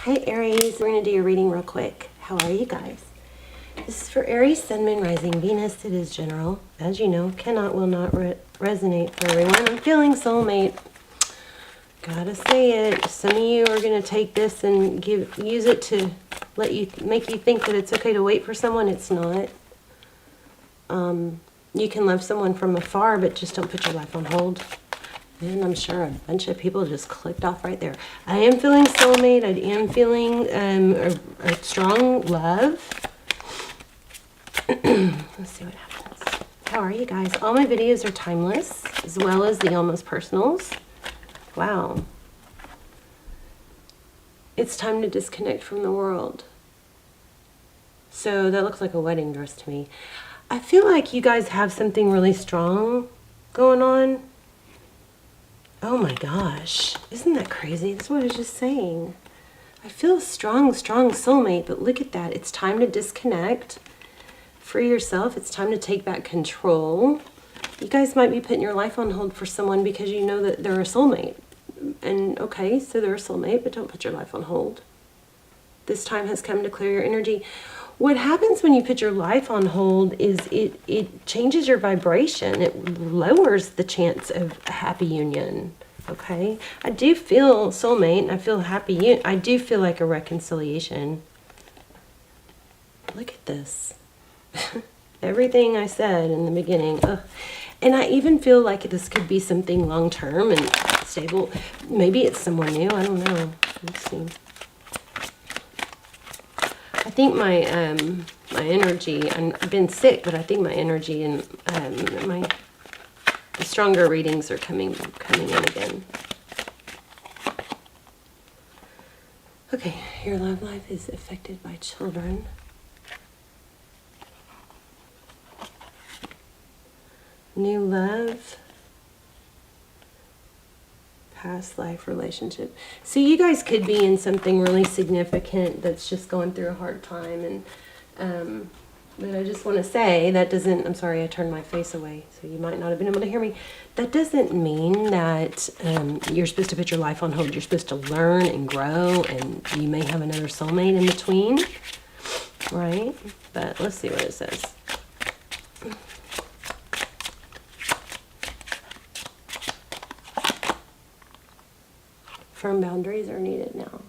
Hi Aries, we're going to do your reading real quick. How are you guys? This is for Aries, Sun, Moon, Rising, Venus. It is general. As you know, cannot, will not resonate for everyone. I'm feeling soulmate. Gotta say it. Some of you are going to take this and use it to make you think that it's okay to wait for someone. It's not. You can love someone from afar, but just don't put your life on hold. And I'm sure a bunch of people just clicked off right there. I am feeling soulmate. I am feeling a strong love. Let's see what happens. How are you guys? All my videos are timeless, as well as the almost personals. Wow. It's time to disconnect from the world. So that looks like a wedding dress to me. I feel like you guys have something really strong going on. Oh my gosh, isn't that crazy? That's what I was just saying. I feel strong soulmate, but look at that. It's time to disconnect. Free yourself. It's time to take back control. You guys might be putting your life on hold for someone because you know that they're a soulmate. And okay, so they're a soulmate, but don't put your life on hold. This time has come to clear your energy. What happens when you put your life on hold is it changes your vibration. It lowers the chance of a happy union. Okay? I do feel soulmate and I feel happy. I do feel like a reconciliation. Look at this. Everything I said in the beginning. Ugh. And I even feel like this could be something long-term and stable. Maybe it's someone new. I don't know. Let's see. I think my energy, I've been sick, but I think my energy and the stronger readings are coming in again. Okay, your love life is affected by children. New love. Past life relationship. So you guys could be in something really significant that's just going through a hard time, and but I just want to say that doesn't, I'm sorry, I turned my face away, so you might not have been able to hear me. That doesn't mean that you're supposed to put your life on hold. You're supposed to learn and grow, and you may have another soulmate in between, right? But let's see what it says. Firm boundaries are needed now.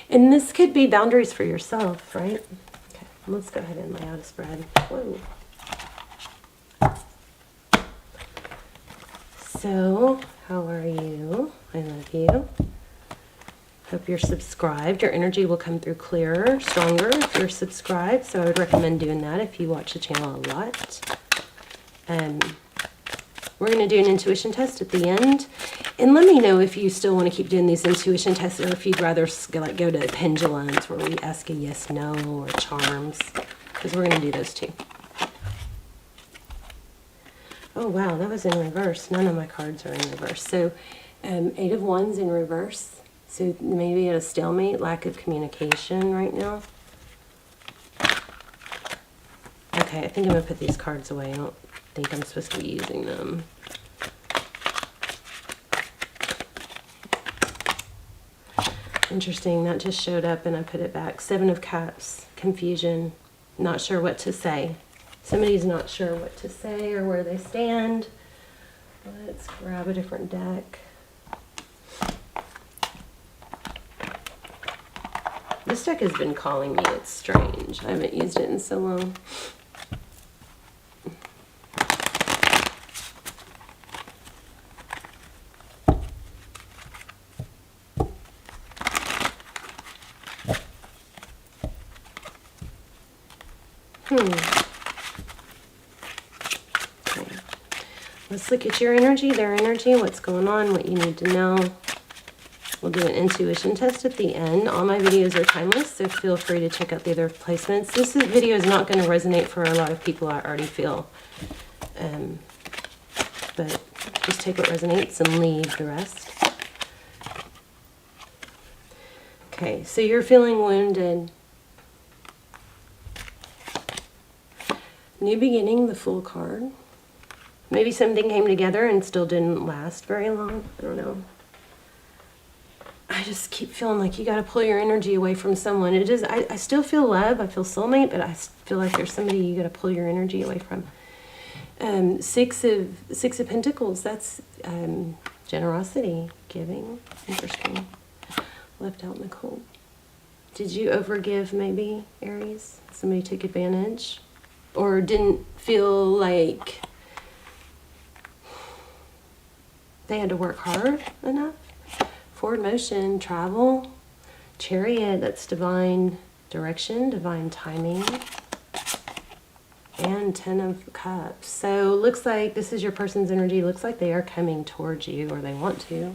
And this could be boundaries for yourself, right? Okay, let's go ahead and lay out a spread. Whoa. So, how are you? I love you. Hope you're subscribed. Your energy will come through clearer, stronger if you're subscribed. So I would recommend doing that if you watch the channel a lot. We're going to do an intuition test at the end. And let me know if you still want to keep doing these intuition tests, or if you'd rather go to pendulums where we ask a yes, no, or charms, because we're going to do those too. Oh wow, that was in reverse. None of my cards are in reverse. So 8 of Wands in reverse. So maybe at a stalemate, lack of communication right now. Okay, I think I'm going to put these cards away. I don't think I'm supposed to be using them. Interesting, that just showed up and I put it back. 7 of Cups, confusion, not sure what to say. Somebody's not sure what to say or where they stand. Let's grab a different deck. This deck has been calling me. It's strange. I haven't used it in so long. Okay. Let's look at your energy, their energy, what's going on, what you need to know. We'll do an intuition test at the end. All my videos are timeless, so feel free to check out the other placements. This video is not going to resonate for a lot of people, I already feel. But just take what resonates and leave the rest. Okay, so you're feeling wounded. New beginning, the Fool card. Maybe something came together and still didn't last very long. I don't know. I just keep feeling like you got to pull your energy away from someone. It is, I still feel love. I feel soulmate, but I feel like there's somebody you got to pull your energy away from. Six of Pentacles, that's generosity, giving. Interesting. Left out in the cold. Did you overgive maybe, Aries? Somebody took advantage? Or didn't feel like they had to work hard enough? Forward motion, travel, Chariot, that's divine direction, divine timing, and Ten of Cups. So looks like this is your person's energy. Looks like they are coming towards you, or they want to.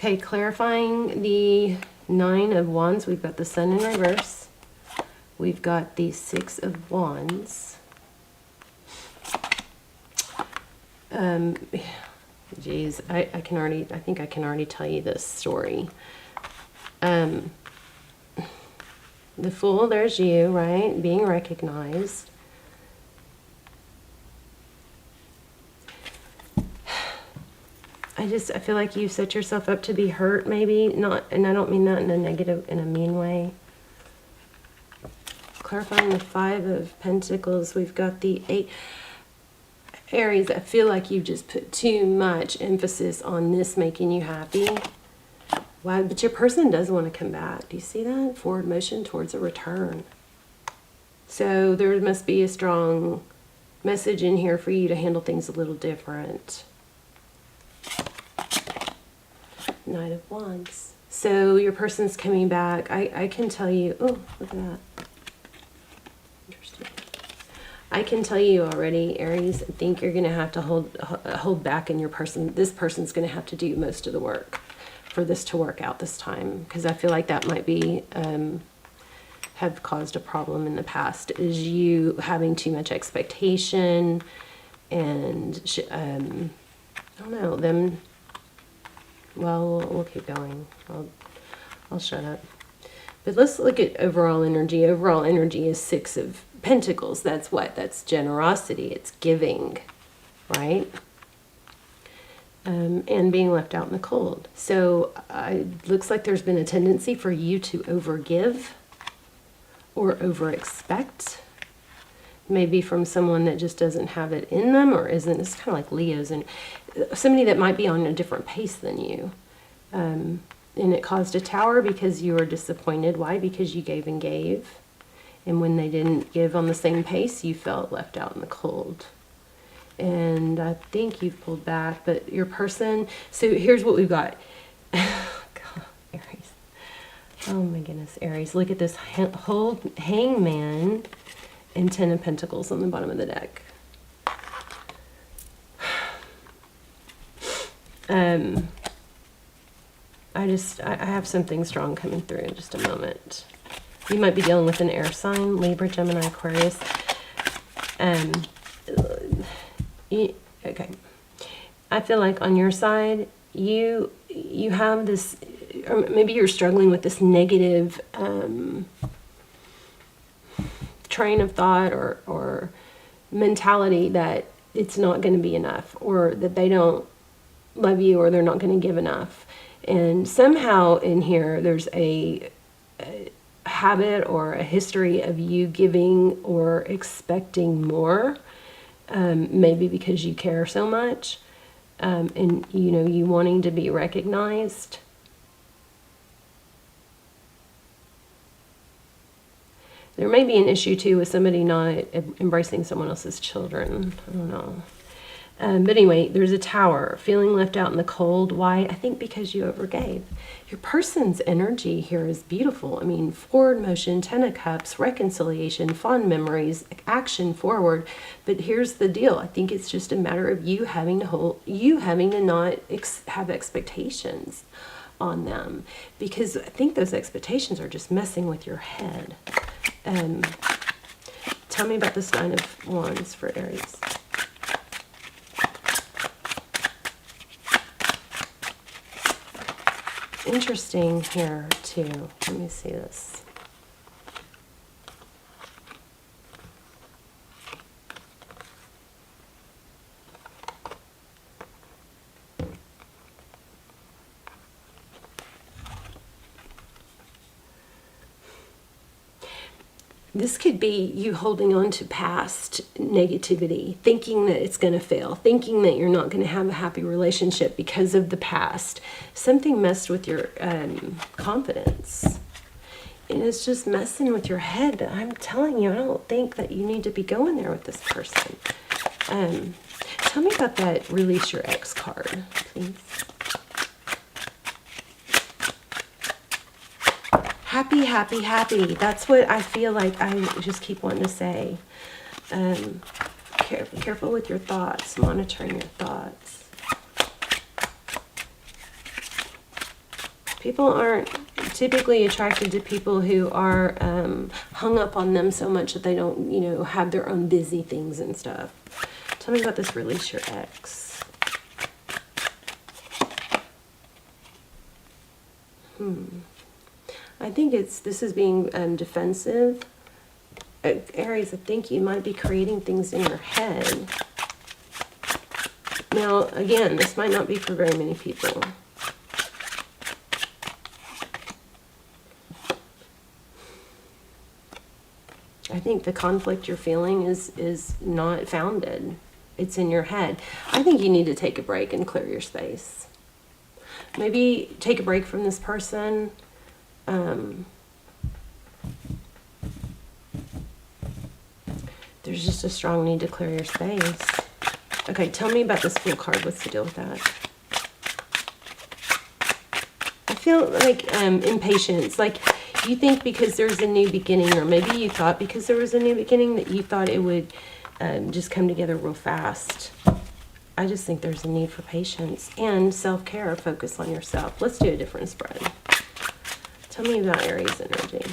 Okay, clarifying the Nine of Wands. We've got the Sun in reverse. We've got the Six of Wands. Geez, I think I can already tell you this story. The Fool, there's you, right? Being recognized. I feel like you set yourself up to be hurt, maybe. Not, and I don't mean that in a negative, in a mean way. Clarifying the Five of Pentacles, we've got the Eight. Aries, I feel like you just put too much emphasis on this making you happy. Wow, but your person does want to come back. Do you see that? Forward motion towards a return. So there must be a strong message in here for you to handle things a little different. Knight of Wands. So your person's coming back. I can tell you, oh, look at that. Interesting. I can tell you already, Aries, I think you're going to have to hold back in your person. This person's going to have to do most of the work for this to work out this time, because I feel like that might be have caused a problem in the past, is you having too much expectation and I don't know, them. Well, we'll keep going. I'll shut up. But let's look at overall energy. Overall energy is Six of Pentacles. That's what? That's generosity. It's giving, right? And being left out in the cold. So it looks like there's been a tendency for you to overgive or over-expect. Maybe from someone that just doesn't have it in them, or isn't. It's kind of like Leos, and somebody that might be on a different pace than you. And it caused a tower because you were disappointed. Why? Because you gave and gave. And when they didn't give on the same pace, you felt left out in the cold. And I think you've pulled back, but your person, so here's what we've got. God, Aries. Oh my goodness, Aries. Look at this whole Hangman and Ten of Pentacles on the bottom of the deck. I have something strong coming through in just a moment. You might be dealing with an air sign, Libra, Gemini, Aquarius. Okay. I feel like on your side, you have this, or maybe you're struggling with this negative train of thought or mentality that it's not going to be enough, or that they don't love you, or they're not going to give enough. And somehow in here there's a habit or a history of you giving or expecting more, maybe because you care so much, and you wanting to be recognized. There may be an issue too with somebody not embracing someone else's children. I don't know. But anyway, there's a tower, feeling left out in the cold. Why? I think because you overgave. Your person's energy here is beautiful. I mean, forward motion, Ten of Cups, reconciliation, fond memories, action forward. But here's the deal. I think it's just a matter of you having to not have expectations on them, because I think those expectations are just messing with your head. Tell me about this Nine of Wands for Aries. Interesting here too. Let me see this. This could be you holding on to past negativity, thinking that it's going to fail, thinking that you're not going to have a happy relationship because of the past. Something messed with your confidence. And it's just messing with your head. I'm telling you, I don't think that you need to be going there with this person. Tell me about that release your ex card, please. Happy, happy, happy. That's what I feel like I just keep wanting to say. Careful with your thoughts, monitoring your thoughts. People aren't typically attracted to people who are hung up on them so much that they don't, have their own busy things and stuff. Tell me about this release your ex. I think this is being defensive. Aries, I think you might be creating things in your head. Now, again, this might not be for very many people. I think the conflict you're feeling is not founded. It's in your head. I think you need to take a break and clear your space. Maybe take a break from this person. There's just a strong need to clear your space. Okay, tell me about this Fool card. What's the deal with that? I feel like impatience. Like you think because there's a new beginning, or maybe you thought because there was a new beginning that you thought it would just come together real fast. I just think there's a need for patience and self-care. Focus on yourself. Let's do a different spread. Tell me about Aries energy.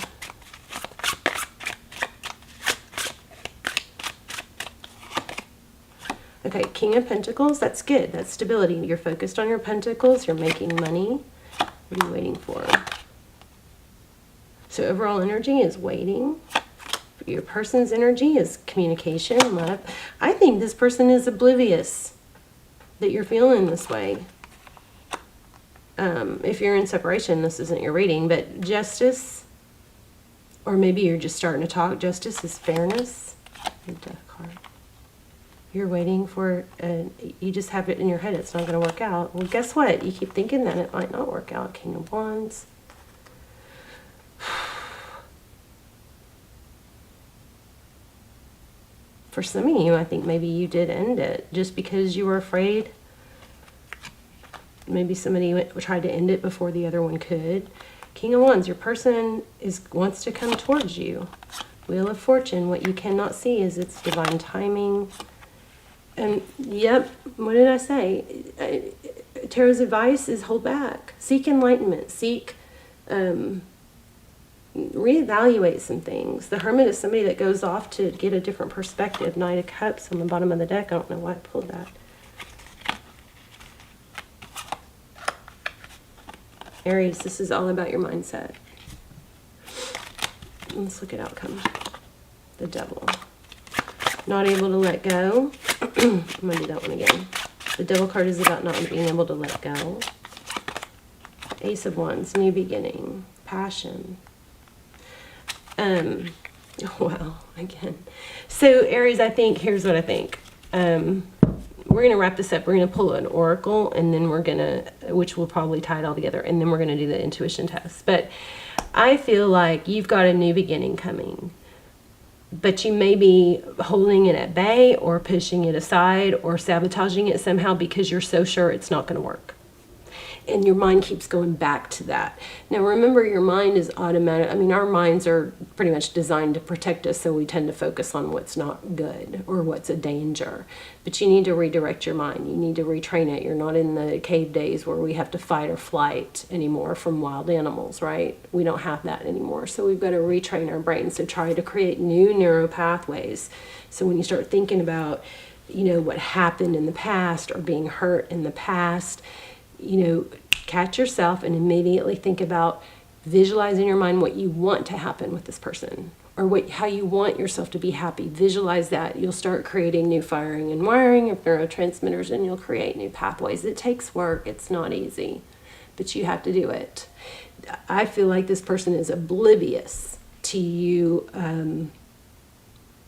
Okay, King of Pentacles, that's good. That's stability. You're focused on your pentacles. You're making money. What are you waiting for? So overall energy is waiting. Your person's energy is communication, love. I think this person is oblivious that you're feeling this way. If you're in separation, this isn't your reading, but justice, or maybe you're just starting to talk. Justice is fairness. Death card. You're waiting for, you just have it in your head, it's not going to work out. Well, guess what? You keep thinking that it might not work out. King of Wands. For some of you, I think maybe you did end it just because you were afraid. Maybe somebody tried to end it before the other one could. King of Wands, your person wants to come towards you. Wheel of Fortune, what you cannot see is its divine timing. And yep, what did I say? Tarot's advice is hold back. Seek enlightenment. Seek, reevaluate some things. The Hermit is somebody that goes off to get a different perspective. Knight of Cups on the bottom of the deck. I don't know why I pulled that. Aries, this is all about your mindset. Let's look at outcome. The Devil. Not able to let go. I'm going to do that one again. The Devil card is about not being able to let go. Ace of Wands, new beginning. Passion. Wow, again. So Aries, I think, here's what I think. We're going to wrap this up. We're going to pull an oracle, and then we're going to, which will probably tie it all together, and then we're going to do the intuition test. But I feel like you've got a new beginning coming, but you may be holding it at bay or pushing it aside or sabotaging it somehow because you're so sure it's not going to work. And your mind keeps going back to that. Now remember, your mind is automatic. I mean, our minds are pretty much designed to protect us, so we tend to focus on what's not good or what's a danger. But you need to redirect your mind. You need to retrain it. You're not in the cave days where we have to fight or flight anymore from wild animals, right? We don't have that anymore. So we've got to retrain our brains to try to create new neural pathways. So when you start thinking about, what happened in the past or being hurt in the past, catch yourself and immediately think about visualizing in your mind what you want to happen with this person, or how you want yourself to be happy. Visualize that. You'll start creating new firing and wiring of neurotransmitters, and you'll create new pathways. It takes work. It's not easy, but you have to do it. I feel like this person is oblivious to you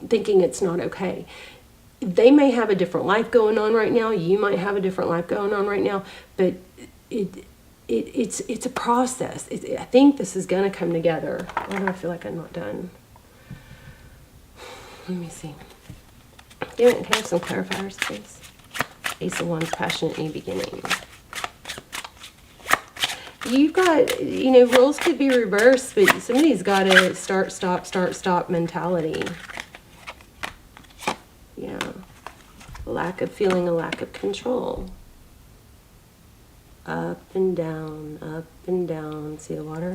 thinking it's not okay. They may have a different life going on right now. You might have a different life going on right now, but it's a process. I think this is going to come together. Why do I feel like I'm not done? Let me see. Can I have some clarifiers, please? Ace of Wands, passionate new beginning. You've got, roles could be reversed, but somebody's got a start, stop mentality. Yeah. A lack of control. Up and down. See the water?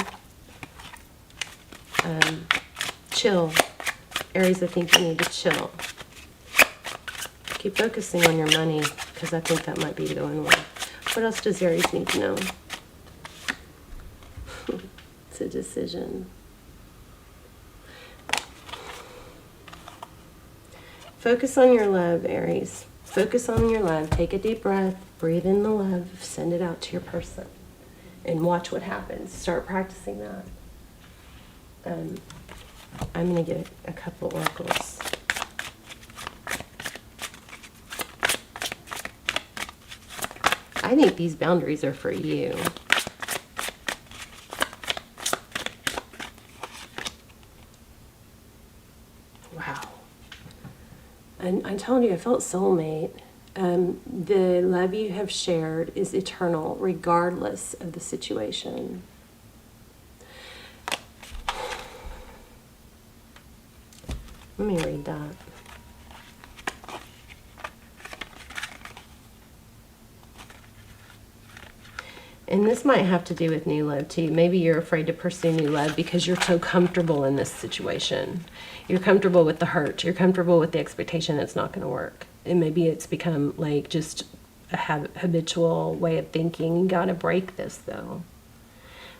Chill. Aries, I think you need to chill. Keep focusing on your money, because I think that might be going well. What else does Aries need to know? It's a decision. Focus on your love, Aries. Focus on your love. Take a deep breath. Breathe in the love. Send it out to your person. And watch what happens. Start practicing that. I'm going to get a couple oracles. I think these boundaries are for you. Wow. And I told you, I felt soulmate. The love you have shared is eternal, regardless of the situation. Let me read that. And this might have to do with new love too. Maybe you're afraid to pursue new love because you're so comfortable in this situation. You're comfortable with the hurt. You're comfortable with the expectation that's not going to work. And maybe it's become like just a habitual way of thinking. You got to break this though.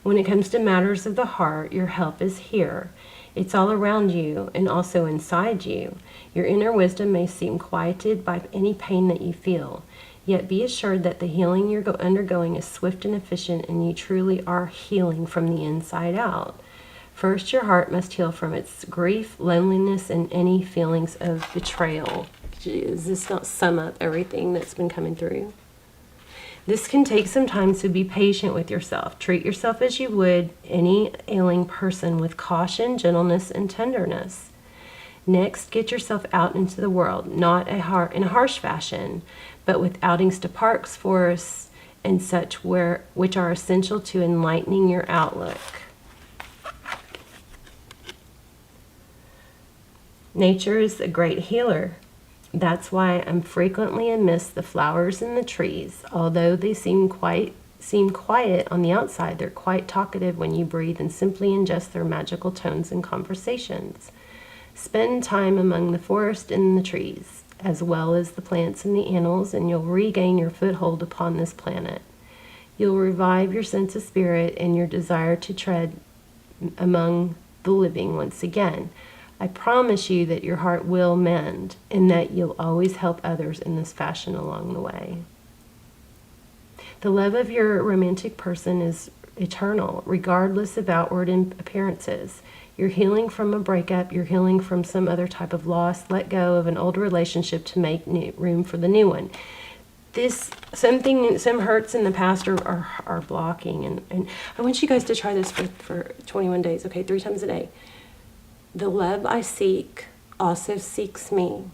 When it comes to matters of the heart, your help is here. It's all around you and also inside you. Your inner wisdom may seem quieted by any pain that you feel. Yet be assured that the healing you're undergoing is swift and efficient, and you truly are healing from the inside out. First, your heart must heal from its grief, loneliness, and any feelings of betrayal. Does this not sum up everything that's been coming through? This can take some time, so be patient with yourself. Treat yourself as you would any ailing person, with caution, gentleness, and tenderness. Next, get yourself out into the world, not in a harsh fashion, but with outings to parks, forests, and such which are essential to enlightening your outlook. Nature is a great healer. That's why I'm frequently amidst the flowers and the trees. Although they seem quiet on the outside, they're quite talkative when you breathe and simply ingest their magical tones and conversations. Spend time among the forest and the trees, as well as the plants and the animals, and you'll regain your foothold upon this planet. You'll revive your sense of spirit and your desire to tread among the living once again. I promise you that your heart will mend, and that you'll always help others in this fashion along the way. The love of your romantic person is eternal, regardless of outward appearances. You're healing from a breakup. You're healing from some other type of loss. Let go of an old relationship to make room for the new one. Some hurts in the past are blocking. And I want you guys to try this for 21 days, okay? 3 times a day. The love I seek also seeks me.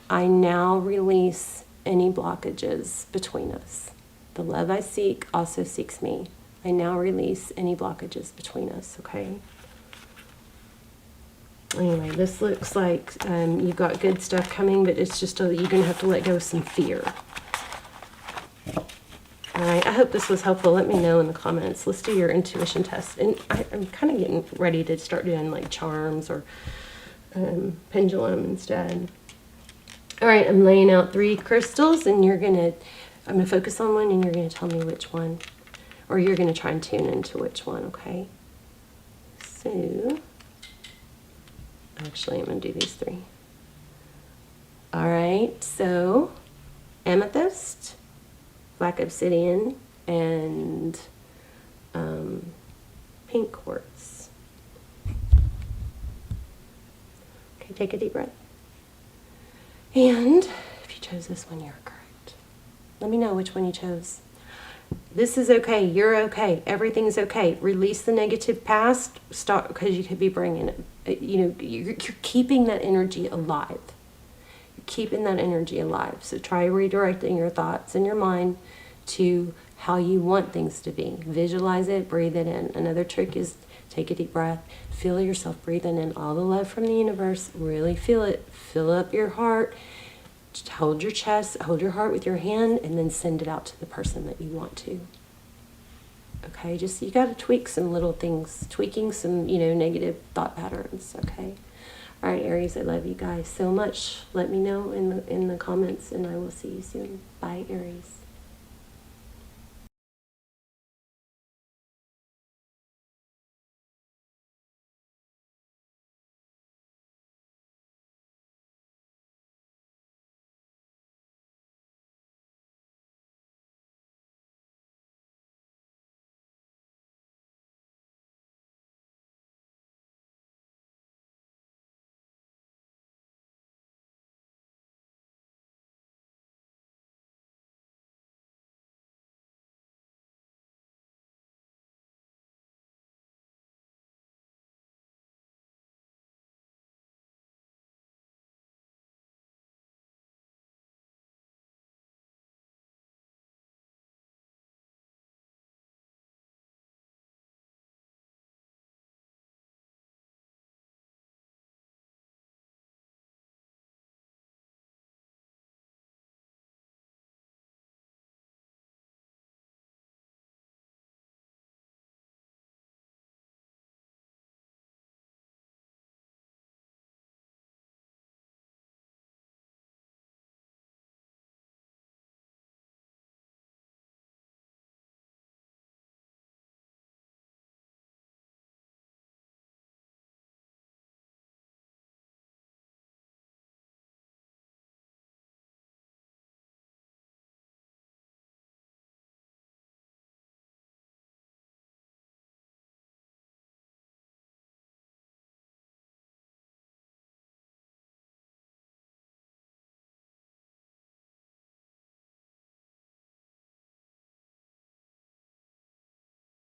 I now release any blockages between us. The love I seek also seeks me. I now release any blockages between us, okay? Anyway, this looks like you've got good stuff coming, but it's just you're going to have to let go of some fear. All right, I hope this was helpful. Let me know in the comments. Let's do your intuition test. And I'm kind of getting ready to start doing like charms or pendulum instead. All right, I'm laying out 3 crystals, and I'm going to focus on one, and you're going to tell me which one, or you're going to try and tune into which one, okay? So, actually, I'm going to do these 3. All right, so amethyst, black obsidian, and pink quartz. Okay, take a deep breath. And if you chose this one, you're correct. Let me know which one you chose. This is okay. You're okay. Everything's okay. Release the negative past. Stop, because you could be bringing it. You're keeping that energy alive. You're keeping that energy alive. So try redirecting your thoughts and your mind to how you want things to be. Visualize it. Breathe it in. Another trick is take a deep breath. Feel yourself breathing in all the love from the universe. Really feel it. Fill up your heart. Just hold your chest, hold your heart with your hand, and then send it out to the person that you want to. Okay, just you got to tweak some little things, tweaking some, negative thought patterns. Okay. All right, Aries, I love you guys so much. Let me know in the comments, and I will see you soon. Bye, Aries.